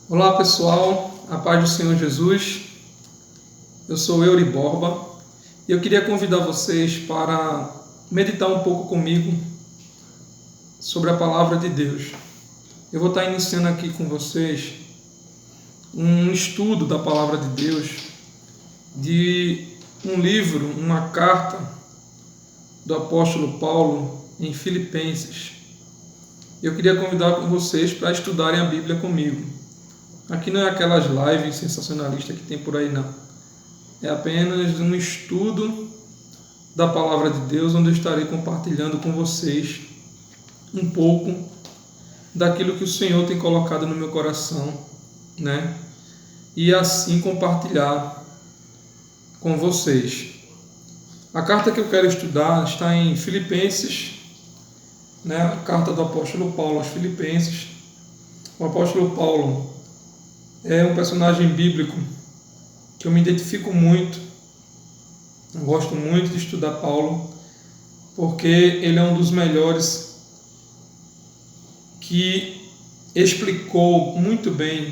Olá pessoal, a paz do Senhor Jesus. Eu sou Eury Borba e eu queria convidar vocês para meditar um pouco comigo sobre a palavra de Deus. Eu vou estar iniciando aqui com vocês um estudo da palavra de Deus, de um livro, uma carta do apóstolo Paulo em Filipenses. Eu queria convidar vocês para estudarem a Bíblia comigo. Aqui não é aquelas lives sensacionalistas que tem por aí, não. É apenas um estudo da palavra de Deus, onde eu estarei compartilhando com vocês um pouco daquilo que o Senhor tem colocado no meu coração, né? E assim compartilhar com vocês. A carta que eu quero estudar está em Filipenses, né? A carta do apóstolo Paulo aos Filipenses. O apóstolo Paulo é um personagem bíblico que eu me identifico muito. Eu gosto muito de estudar Paulo, porque ele é um dos melhores que explicou muito bem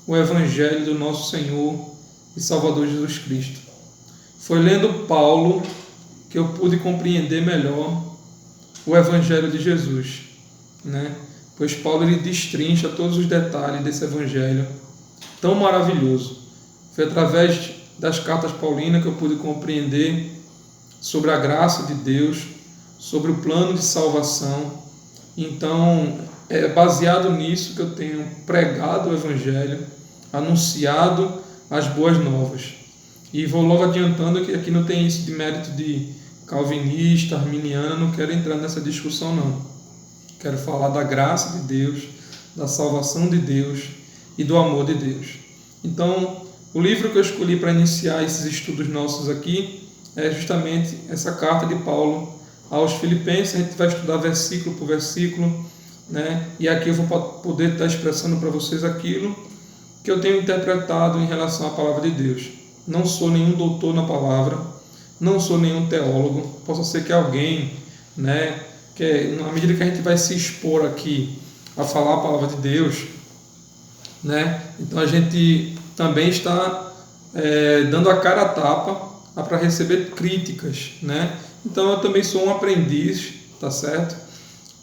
o Evangelho do nosso Senhor e Salvador Jesus Cristo. Foi lendo Paulo que eu pude compreender melhor o Evangelho de Jesus, né? Pois Paulo ele destrincha todos os detalhes desse Evangelho tão maravilhoso. Foi através das cartas paulinas que eu pude compreender sobre a graça de Deus, sobre o plano de salvação. Então, é baseado nisso que eu tenho pregado o Evangelho, anunciado as boas novas. E vou logo adiantando que aqui não tem isso de mérito de calvinista, arminiano, não quero entrar nessa discussão não. Quero falar da graça de Deus, da salvação de Deus e do amor de Deus. Então, o livro que eu escolhi para iniciar esses estudos nossos aqui é justamente essa carta de Paulo aos Filipenses. A gente vai estudar versículo por versículo, né? E aqui eu vou poder estar expressando para vocês aquilo que eu tenho interpretado em relação à palavra de Deus. Não sou nenhum doutor na palavra, não sou nenhum teólogo. Possa ser que alguém, né, que na medida que a gente vai se expor aqui a falar a palavra de Deus, né, então a gente também está dando a cara a tapa para receber críticas, né? Então eu também sou um aprendiz, tá certo?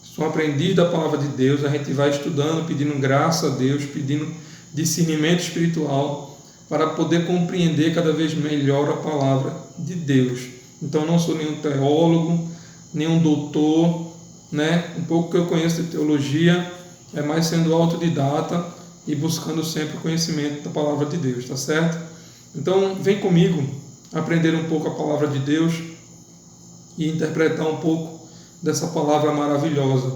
Sou um aprendiz da palavra de Deus. A gente vai estudando, pedindo graça a Deus, pedindo discernimento espiritual para poder compreender cada vez melhor a palavra de Deus. Então eu não sou nenhum teólogo, nenhum doutor, né? Um pouco que eu conheço de teologia é mais sendo autodidata e buscando sempre o conhecimento da palavra de Deus, tá certo? Então, vem comigo aprender um pouco a palavra de Deus e interpretar um pouco dessa palavra maravilhosa.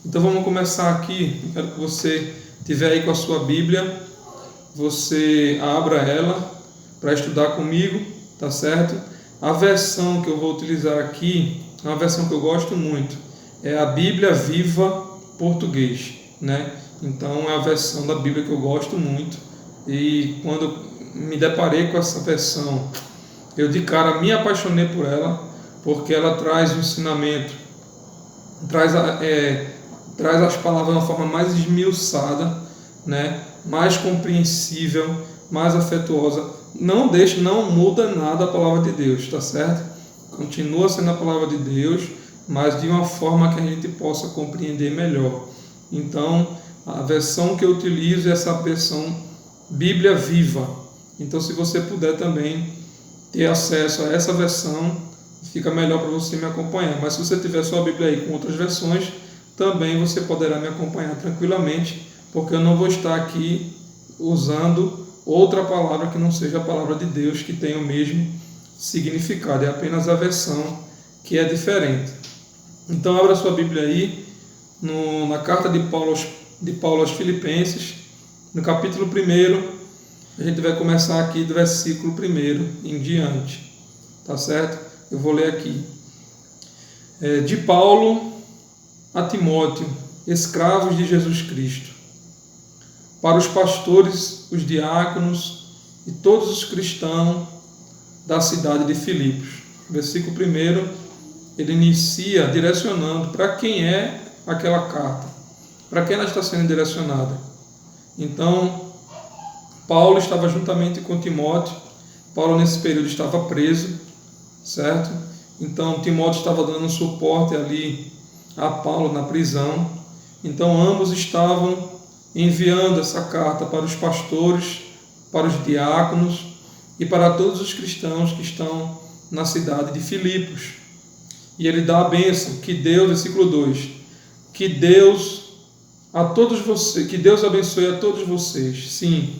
Então, vamos começar aqui. Eu quero que você estiver aí com a sua Bíblia, você abra ela para estudar comigo, tá certo? A versão que eu vou utilizar aqui é uma versão que eu gosto muito, é a Bíblia Viva Português, né? Então é a versão da Bíblia que eu gosto muito, e quando me deparei com essa versão, eu de cara me apaixonei por ela, porque ela traz o ensinamento, traz as palavras de uma forma mais esmiuçada, né? Mais compreensível, mais afetuosa. Não muda nada a palavra de Deus, tá certo? Continua sendo a palavra de Deus, mas de uma forma que a gente possa compreender melhor. Então, a versão que eu utilizo é essa versão Bíblia Viva. Então, se você puder também ter acesso a essa versão, fica melhor para você me acompanhar. Mas se você tiver sua Bíblia aí com outras versões, também você poderá me acompanhar tranquilamente, porque eu não vou estar aqui usando outra palavra que não seja a palavra de Deus, que tem o mesmo significado. É apenas a versão que é diferente. Então, abra sua Bíblia aí, na carta de Paulo aos Filipenses, no capítulo 1, a gente vai começar aqui do versículo 1 em diante, tá certo? Eu vou ler aqui. De Paulo a Timóteo, escravos de Jesus Cristo, para os pastores, os diáconos e todos os cristãos da cidade de Filipos. Versículo 1, ele inicia direcionando para quem é aquela carta, para quem ela está sendo direcionada. Então, Paulo estava juntamente com Timóteo. Paulo, nesse período, estava preso, certo? Então, Timóteo estava dando suporte ali a Paulo na prisão. Então, ambos estavam enviando essa carta para os pastores, para os diáconos e para todos os cristãos que estão na cidade de Filipos. E ele dá a bênção, que Deus, versículo 2, que Deus abençoe a todos vocês. Sim,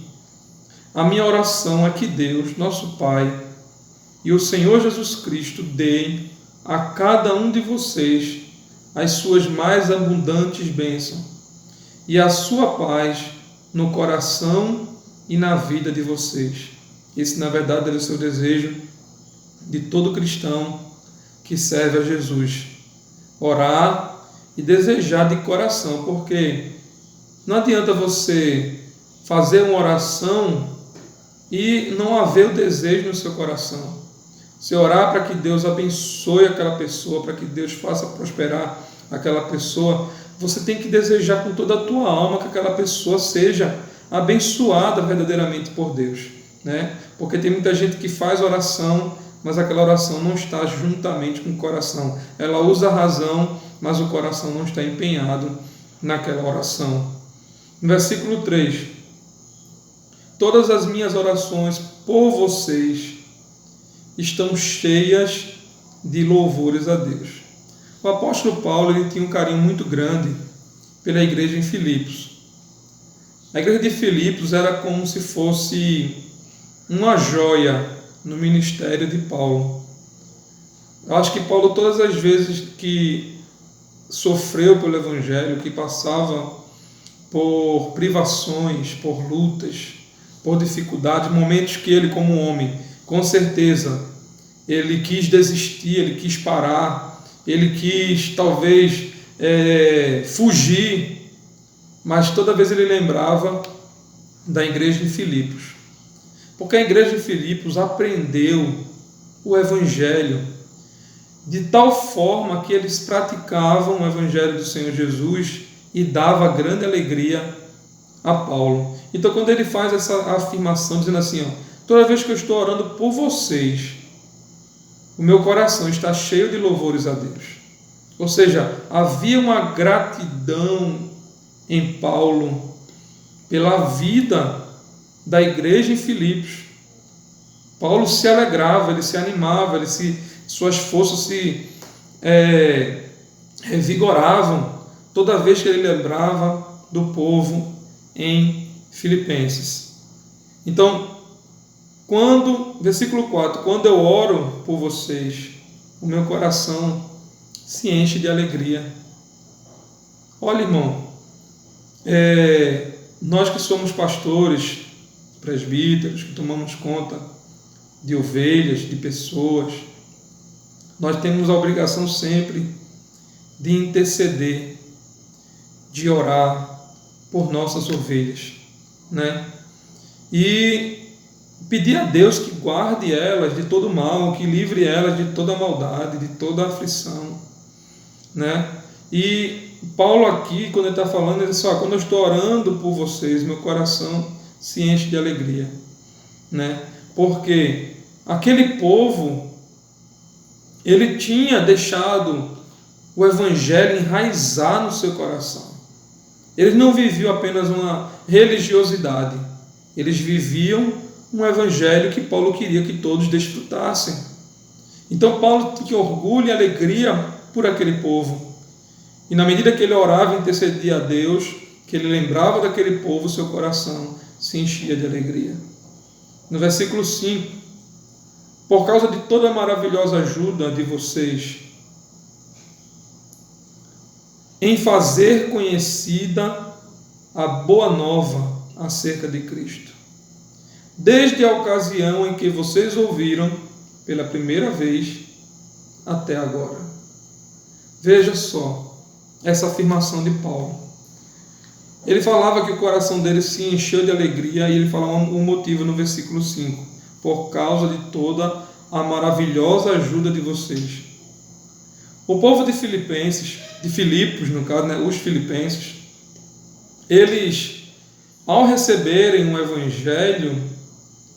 a minha oração é que Deus, nosso Pai, e o Senhor Jesus Cristo deem a cada um de vocês as suas mais abundantes bênçãos e a sua paz no coração e na vida de vocês. Esse, na verdade, é o seu desejo de todo cristão que serve a Jesus. Orar e desejar de coração, porque não adianta você fazer uma oração e não haver o desejo no seu coração. Se orar para que Deus abençoe aquela pessoa, para que Deus faça prosperar aquela pessoa, você tem que desejar com toda a tua alma que aquela pessoa seja abençoada verdadeiramente por Deus, né? Porque tem muita gente que faz oração, mas aquela oração não está juntamente com o coração. Ela usa a razão, mas o coração não está empenhado naquela oração. No versículo 3, todas as minhas orações por vocês estão cheias de louvores a Deus. O apóstolo Paulo, ele tinha um carinho muito grande pela igreja em Filipos. A igreja de Filipos era como se fosse uma joia no ministério de Paulo. Eu acho que Paulo, todas as vezes que sofreu pelo Evangelho, que passava por privações, por lutas, por dificuldades, momentos que ele, como homem, com certeza, ele quis desistir, ele quis parar, ele quis talvez fugir, mas toda vez ele lembrava da igreja de Filipos, porque a igreja de Filipos aprendeu o Evangelho de tal forma que eles praticavam o Evangelho do Senhor Jesus e dava grande alegria a Paulo. Então, quando ele faz essa afirmação, dizendo assim, toda vez que eu estou orando por vocês, o meu coração está cheio de louvores a Deus. Ou seja, havia uma gratidão em Paulo pela vida da igreja em Filipos. Paulo se alegrava, ele se animava, suas forças se revigoravam toda vez que ele lembrava do povo em Filipenses. Então, versículo 4, quando eu oro por vocês, o meu coração se enche de alegria. Olha, irmão, nós que somos pastores, presbíteros, que tomamos conta de ovelhas, de pessoas, nós temos a obrigação sempre de interceder, de orar por nossas ovelhas, né? E pedir a Deus que guarde elas de todo mal, que livre elas de toda maldade, de toda aflição, né? E Paulo aqui, quando ele está falando, ele diz assim, quando eu estou orando por vocês, meu coração se enche de alegria, né? Porque aquele povo, ele tinha deixado o Evangelho enraizar no seu coração. Eles não viviam apenas uma religiosidade, eles viviam um Evangelho que Paulo queria que todos desfrutassem. Então Paulo tinha orgulho e alegria por aquele povo. E na medida que ele orava e intercedia a Deus, que ele lembrava daquele povo, seu coração se enchia de alegria. No versículo 5, por causa de toda a maravilhosa ajuda de vocês em fazer conhecida a boa nova acerca de Cristo, desde a ocasião em que vocês ouviram pela primeira vez até agora. Veja só essa afirmação de Paulo. Ele falava que o coração dele se encheu de alegria e ele falava um motivo no versículo 5, por causa de toda a maravilhosa ajuda de vocês. O povo de Filipos, no caso, né, os filipenses, eles ao receberem o Evangelho,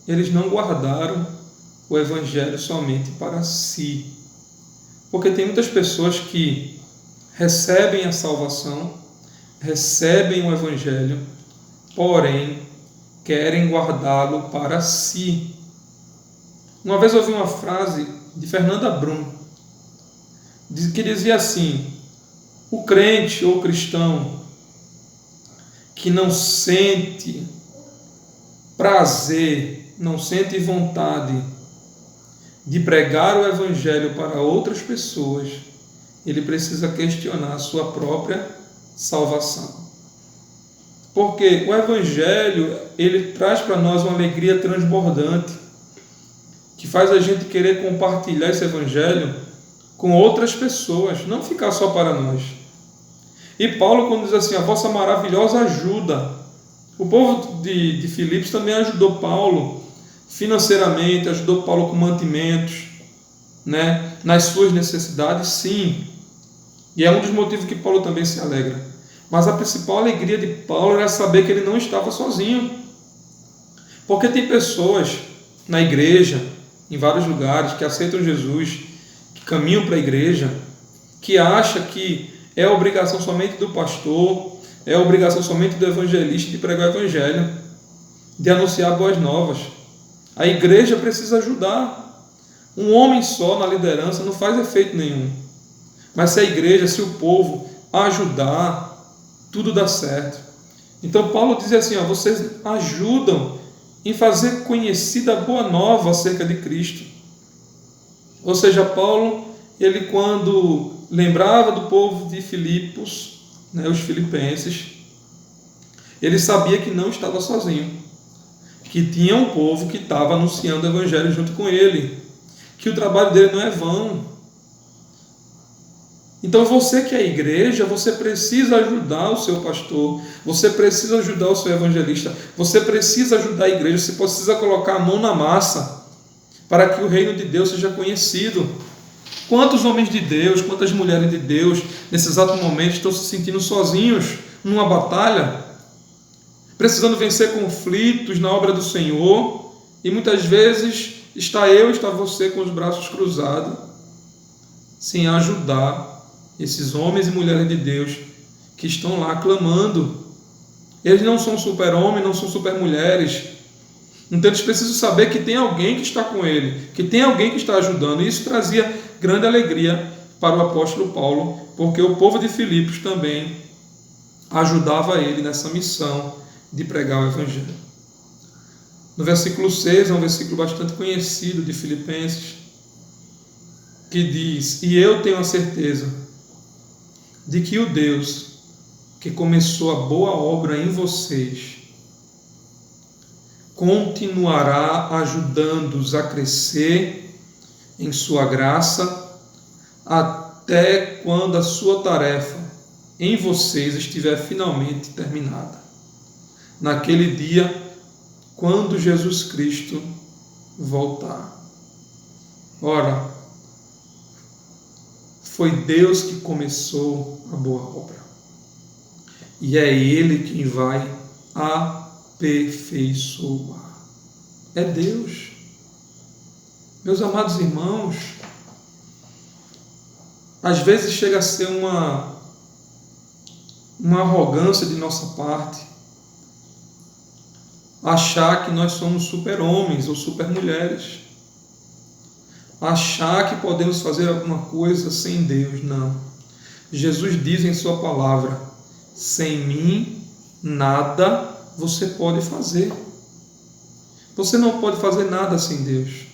eles não guardaram o Evangelho somente para si. Porque tem muitas pessoas que recebem a salvação, recebem o Evangelho, porém querem guardá-lo para si. Uma vez eu ouvi uma frase de Fernanda Brum, que dizia assim: o crente ou cristão que não sente prazer, não sente vontade de pregar o Evangelho para outras pessoas, ele precisa questionar a sua própria salvação. Porque o Evangelho, ele traz para nós uma alegria transbordante, que faz a gente querer compartilhar esse Evangelho com outras pessoas, não ficar só para nós. E Paulo, quando diz assim, a vossa maravilhosa ajuda, o povo de Filipos também ajudou Paulo financeiramente, ajudou Paulo com mantimentos, né, nas suas necessidades, sim. E é um dos motivos que Paulo também se alegra. Mas a principal alegria de Paulo era saber que ele não estava sozinho. Porque tem pessoas na igreja, em vários lugares, que aceitam Jesus, que caminham para a igreja, que acham que é obrigação somente do pastor, é obrigação somente do evangelista de pregar o evangelho, de anunciar boas novas. A igreja precisa ajudar. Um homem só na liderança não faz efeito nenhum. Mas se a igreja, se o povo ajudar, tudo dá certo. Então Paulo diz assim, vocês ajudam em fazer conhecida a boa nova acerca de Cristo. Ou seja, Paulo, ele quando lembrava do povo de Filipos, né, os filipenses, ele sabia que não estava sozinho, que tinha um povo que estava anunciando o evangelho junto com ele, que o trabalho dele não é vão. Então você que é a igreja, você precisa ajudar o seu pastor, você precisa ajudar o seu evangelista, você precisa ajudar a igreja, você precisa colocar a mão na massa para que o reino de Deus seja conhecido. Quantos homens de Deus, quantas mulheres de Deus, nesse exato momento, estão se sentindo sozinhos numa batalha, precisando vencer conflitos na obra do Senhor, e muitas vezes está você com os braços cruzados, sem ajudar esses homens e mulheres de Deus que estão lá clamando. Eles não são super-homens, não são super-mulheres. Então eles precisam saber que tem alguém que está com ele, que tem alguém que está ajudando. E isso trazia grande alegria para o apóstolo Paulo, porque o povo de Filipos também ajudava ele nessa missão de pregar o Evangelho. No versículo 6, é um versículo bastante conhecido de Filipenses, que diz: e eu tenho a certeza de que o Deus que começou a boa obra em vocês continuará ajudando-os a crescer em sua graça até quando a sua tarefa em vocês estiver finalmente terminada, naquele dia quando Jesus Cristo voltar. Ora, foi Deus que começou a boa obra. E é Ele quem vai aperfeiçoar. É Deus. Meus amados irmãos, às vezes chega a ser uma arrogância de nossa parte achar que nós somos super-homens ou super-mulheres. Achar que podemos fazer alguma coisa sem Deus. Não. Jesus diz em sua palavra: sem mim nada você pode fazer. Você não pode fazer nada sem Deus.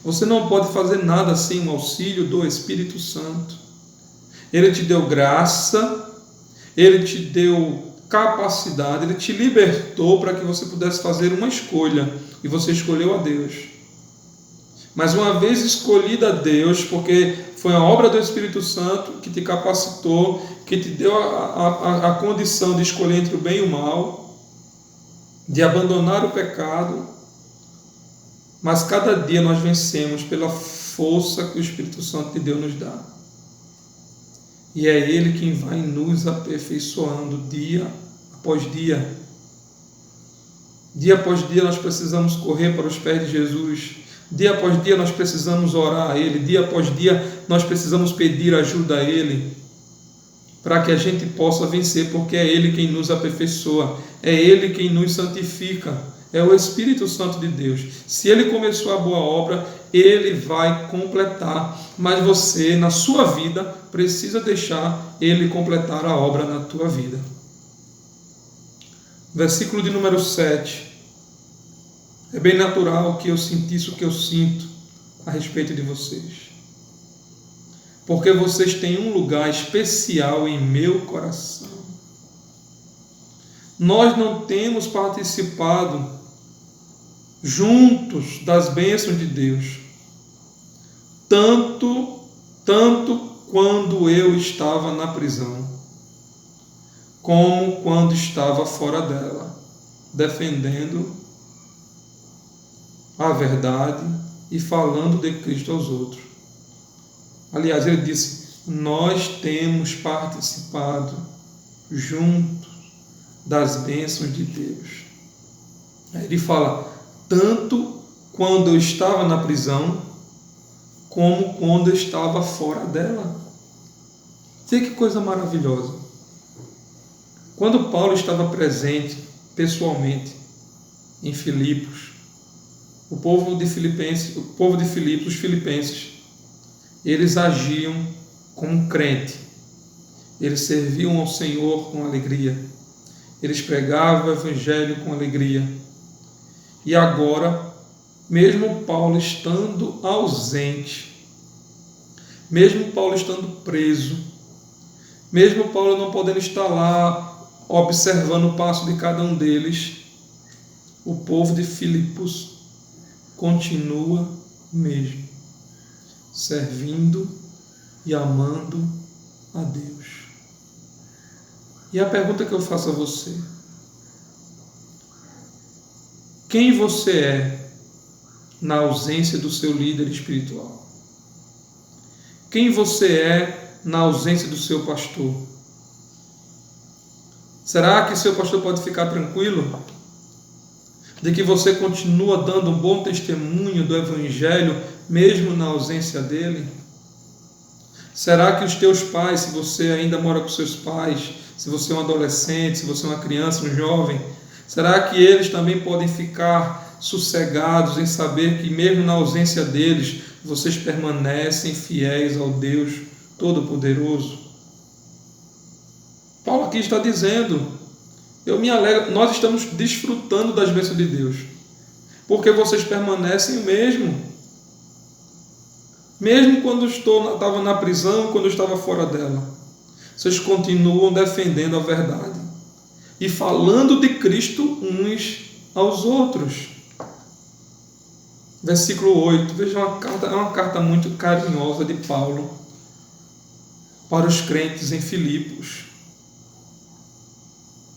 Você não pode fazer nada sem o auxílio do Espírito Santo. Ele te deu graça, Ele te deu capacidade, Ele te libertou para que você pudesse fazer uma escolha, e você escolheu a Deus. Mas uma vez escolhida a Deus, porque foi a obra do Espírito Santo que te capacitou, que te deu a condição de escolher entre o bem e o mal, de abandonar o pecado, mas cada dia nós vencemos pela força que o Espírito Santo de Deus nos dá. E é Ele quem vai nos aperfeiçoando dia após dia. Dia após dia nós precisamos correr para os pés de Jesus. Dia após dia nós precisamos orar a Ele. Dia após dia nós precisamos pedir ajuda a Ele, para que a gente possa vencer, porque é Ele quem nos aperfeiçoa, é Ele quem nos santifica, é o Espírito Santo de Deus. Se Ele começou a boa obra, Ele vai completar, mas você, na sua vida, precisa deixar Ele completar a obra na tua vida. Versículo de número 7. É bem natural que eu sentisse o que eu sinto a respeito de vocês, porque vocês têm um lugar especial em meu coração. Nós não temos participado juntos das bênçãos de Deus, tanto quando eu estava na prisão, como quando estava fora dela, defendendo a verdade e falando de Cristo aos outros. Aliás, ele disse, nós temos participado juntos das bênçãos de Deus. Aí ele fala, tanto quando eu estava na prisão, como quando eu estava fora dela. Vê que coisa maravilhosa. Quando Paulo estava presente, pessoalmente, em Filipos, o povo de Filipos, os filipenses, eles agiam como crente. Eles serviam ao Senhor com alegria. Eles pregavam o Evangelho com alegria. E agora, mesmo Paulo estando ausente, mesmo Paulo estando preso, mesmo Paulo não podendo estar lá observando o passo de cada um deles, o povo de Filipos continua mesmo servindo e amando a Deus. E a pergunta que eu faço a você: quem você é na ausência do seu líder espiritual? Quem você é na ausência do seu pastor? Será que seu pastor pode ficar tranquilo de que você continua dando um bom testemunho do Evangelho, mesmo na ausência dele? Será que os teus pais, se você ainda mora com seus pais, se você é um adolescente, se você é uma criança, um jovem, será que eles também podem ficar sossegados em saber que mesmo na ausência deles, vocês permanecem fiéis ao Deus Todo-Poderoso? Paulo aqui está dizendo, eu me alegro, nós estamos desfrutando das bênçãos de Deus, porque vocês permanecem o mesmo. Mesmo quando estava na prisão, quando eu estava fora dela, vocês continuam defendendo a verdade e falando de Cristo uns aos outros. Versículo 8, veja, é uma carta muito carinhosa de Paulo para os crentes em Filipos.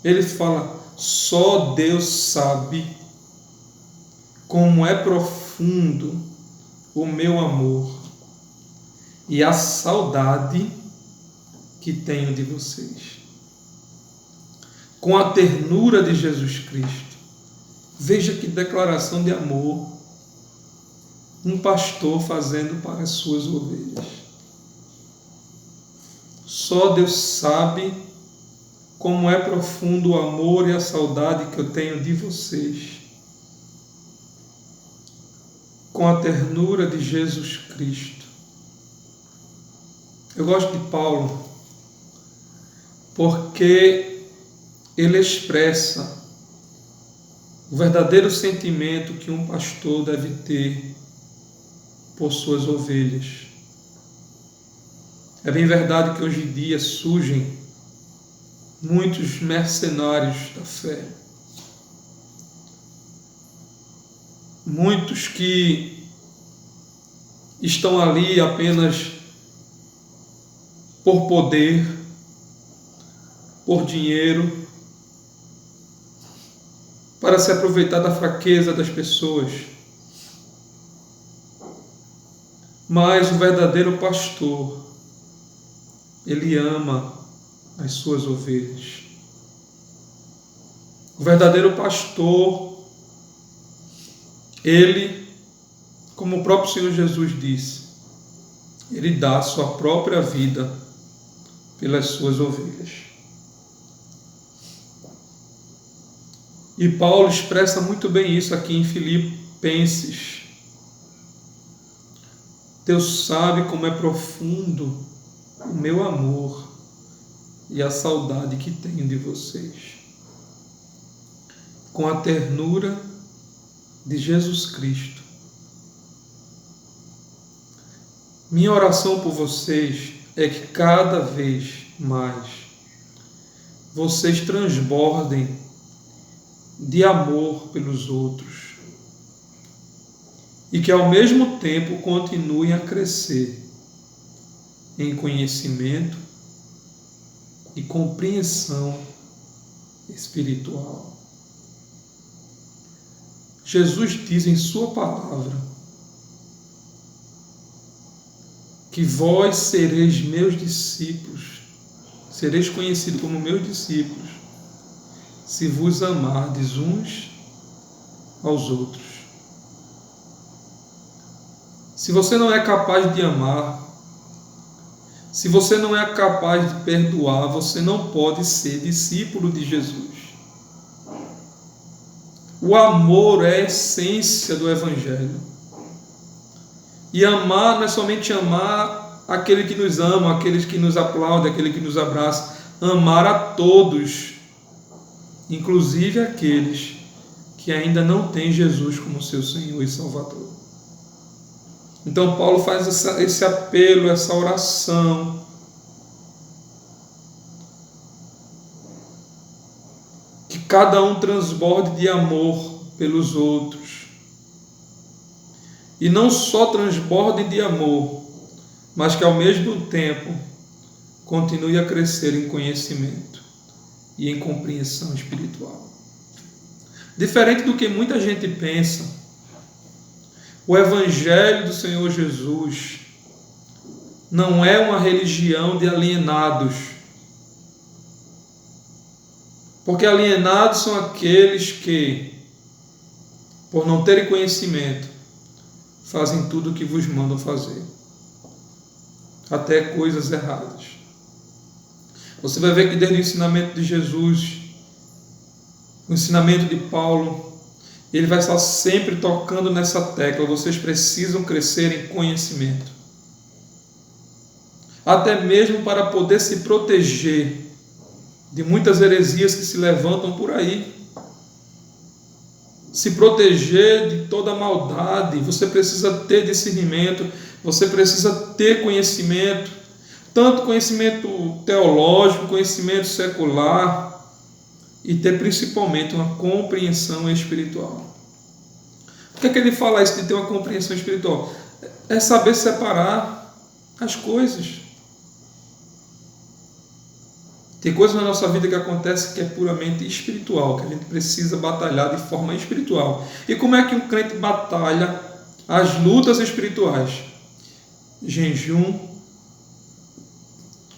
Ele fala, só Deus sabe como é profundo o meu amor e a saudade que tenho de vocês. Com a ternura de Jesus Cristo. Veja que declaração de amor um pastor fazendo para as suas ovelhas. Só Deus sabe como é profundo o amor e a saudade que eu tenho de vocês. Com a ternura de Jesus Cristo. Eu gosto de Paulo porque ele expressa o verdadeiro sentimento que um pastor deve ter por suas ovelhas. É bem verdade que hoje em dia surgem muitos mercenários da fé. Muitos que estão ali apenas por poder, por dinheiro, para se aproveitar da fraqueza das pessoas. Mas o verdadeiro pastor, ele ama as suas ovelhas. O verdadeiro pastor Ele, como o próprio Senhor Jesus disse, ele dá a sua própria vida pelas suas ovelhas. E Paulo expressa muito bem isso aqui em Filipenses. Deus sabe como é profundo o meu amor e a saudade que tenho de vocês. Com a ternura de Jesus Cristo. Minha oração por vocês é que cada vez mais vocês transbordem de amor pelos outros e que ao mesmo tempo continuem a crescer em conhecimento e compreensão espiritual. Jesus diz em sua palavra que vós sereis meus discípulos, sereis conhecidos como meus discípulos, se vos amardes uns aos outros. Se você não é capaz de amar, se você não é capaz de perdoar, você não pode ser discípulo de Jesus. O amor é a essência do Evangelho. E amar não é somente amar aquele que nos ama, aqueles que nos aplaudem, aquele que nos abraça. Amar a todos, inclusive aqueles que ainda não têm Jesus como seu Senhor e Salvador. Então Paulo faz esse apelo, essa oração. Que cada um transborde de amor pelos outros. E não só transborde de amor, mas que ao mesmo tempo continue a crescer em conhecimento e em compreensão espiritual. Diferente do que muita gente pensa, o Evangelho do Senhor Jesus não é uma religião de alienados. Porque alienados são aqueles que, por não terem conhecimento, fazem tudo o que vos mandam fazer. Até coisas erradas. Você vai ver que desde o ensinamento de Jesus, o ensinamento de Paulo, ele vai estar sempre tocando nessa tecla. Vocês precisam crescer em conhecimento. Até mesmo para poder se proteger de muitas heresias que se levantam por aí. Se proteger de toda maldade, você precisa ter discernimento, você precisa ter conhecimento, tanto conhecimento teológico, conhecimento secular, e ter principalmente uma compreensão espiritual. Por que é que ele fala isso de ter uma compreensão espiritual? É saber separar as coisas. Tem coisas na nossa vida que acontecem que é puramente espiritual, que a gente precisa batalhar de forma espiritual. E como é que um crente batalha as lutas espirituais? Jejum,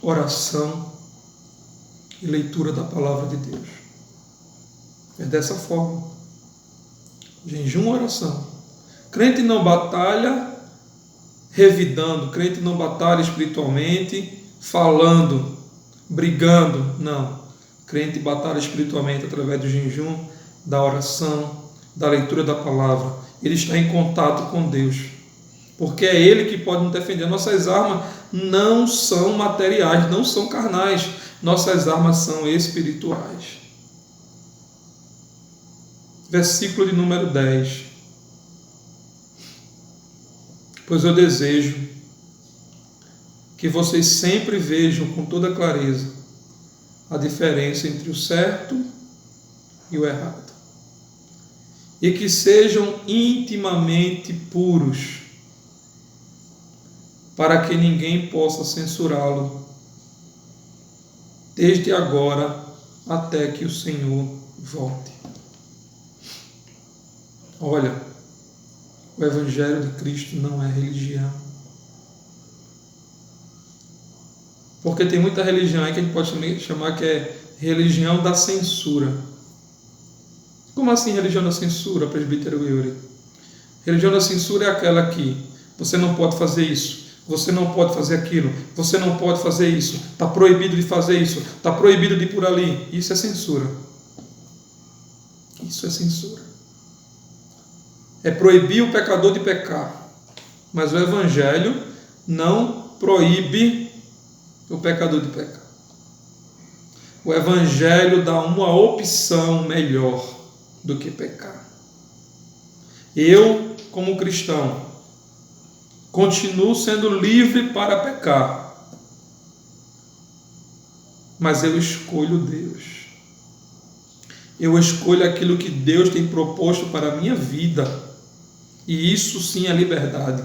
oração e leitura da palavra de Deus. É dessa forma. Jejum, oração. Crente não batalha revidando, crente não batalha espiritualmente, falando, brigando, não. Crente batalha espiritualmente através do jejum, da oração, da leitura da palavra. Ele está em contato com Deus, porque é Ele que pode nos defender. Nossas armas não são materiais, não são carnais. Nossas armas são espirituais. Versículo de número 10. Pois eu desejo que vocês sempre vejam com toda clareza a diferença entre o certo e o errado. E que sejam intimamente puros, para que ninguém possa censurá-lo, desde agora até que o Senhor volte. Olha, o Evangelho de Cristo não é religião. Porque tem muita religião aí que a gente pode chamar que é religião da censura. Como assim religião da censura, presbítero Yuri? Religião da censura é aquela que você não pode fazer isso, você não pode fazer aquilo, você não pode fazer isso, está proibido de fazer isso, está proibido de ir por ali. Isso é censura. Isso é censura. É proibir o pecador de pecar. Mas o Evangelho não proíbe o pecador de pecar. O Evangelho dá uma opção melhor do que pecar. Eu, como cristão, continuo sendo livre para pecar, mas eu escolho Deus. Eu escolho aquilo que Deus tem proposto para a minha vida, e isso sim é liberdade.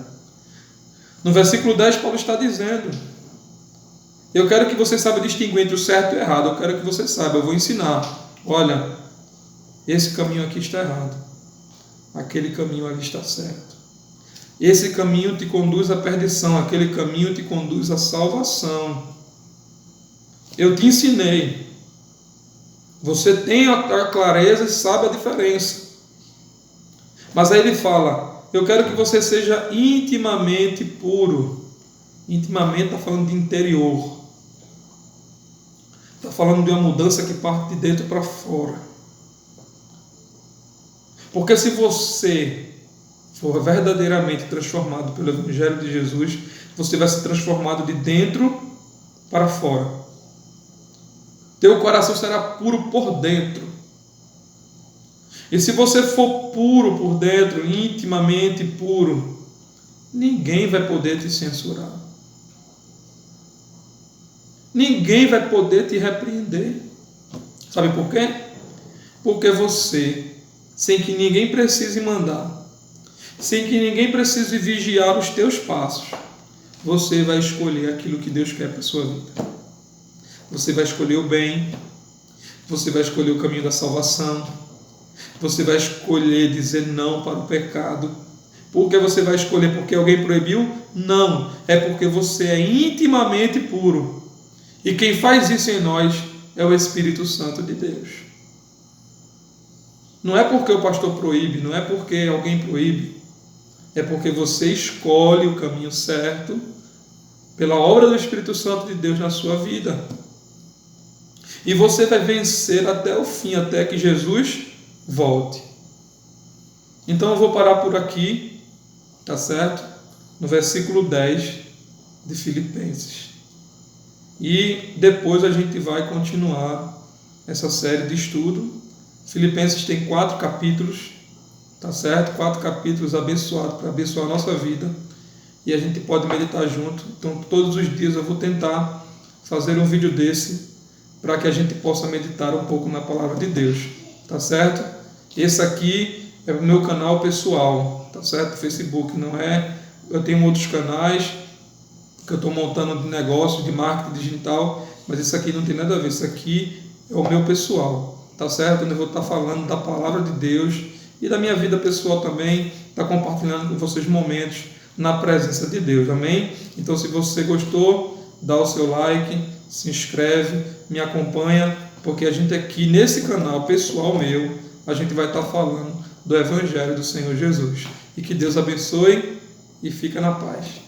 No versículo 10, Paulo está dizendo: eu quero que você saiba distinguir entre o certo e o errado. Eu quero que você saiba, eu vou ensinar. Olha, esse caminho aqui está errado, aquele caminho ali está certo. Esse caminho te conduz à perdição, aquele caminho te conduz à salvação. Eu te ensinei. Você tem a clareza e sabe a diferença. Mas aí ele fala: eu quero que você seja intimamente puro. Intimamente está falando de interior. Está falando de uma mudança que parte de dentro para fora. Porque se você for verdadeiramente transformado pelo Evangelho de Jesus, você vai ser transformado de dentro para fora. Teu coração será puro por dentro. E se você for puro por dentro, intimamente puro, ninguém vai poder te censurar. Ninguém vai poder te repreender. Sabe por quê? Porque você, sem que ninguém precise mandar, sem que ninguém precise vigiar os teus passos, você vai escolher aquilo que Deus quer para a sua vida. Você vai escolher o bem, você vai escolher o caminho da salvação, você vai escolher dizer não para o pecado. Por que você vai escolher? Porque alguém proibiu? Não, é porque você é intimamente puro. E quem faz isso em nós é o Espírito Santo de Deus. Não é porque o pastor proíbe, não é porque alguém proíbe, é porque você escolhe o caminho certo pela obra do Espírito Santo de Deus na sua vida. E você vai vencer até o fim, até que Jesus volte. Então eu vou parar por aqui, tá certo? No versículo 10 de Filipenses. E depois a gente vai continuar essa série de estudo. Filipenses tem 4 capítulos, tá certo? 4 capítulos abençoados para abençoar a nossa vida. E a gente pode meditar junto. Então todos os dias eu vou tentar fazer um vídeo desse para que a gente possa meditar um pouco na palavra de Deus, tá certo? Esse aqui é o meu canal pessoal, tá certo? Facebook não é. Eu tenho outros canais que eu estou montando de negócio, de marketing digital, mas isso aqui não tem nada a ver. Isso aqui é o meu pessoal, tá certo? Eu vou estar falando da palavra de Deus e da minha vida pessoal também, estar compartilhando com vocês momentos na presença de Deus, amém? Então, se você gostou, dá o seu like, se inscreve, me acompanha, porque a gente aqui nesse canal pessoal meu, a gente vai estar falando do Evangelho do Senhor Jesus. E que Deus abençoe e fica na paz.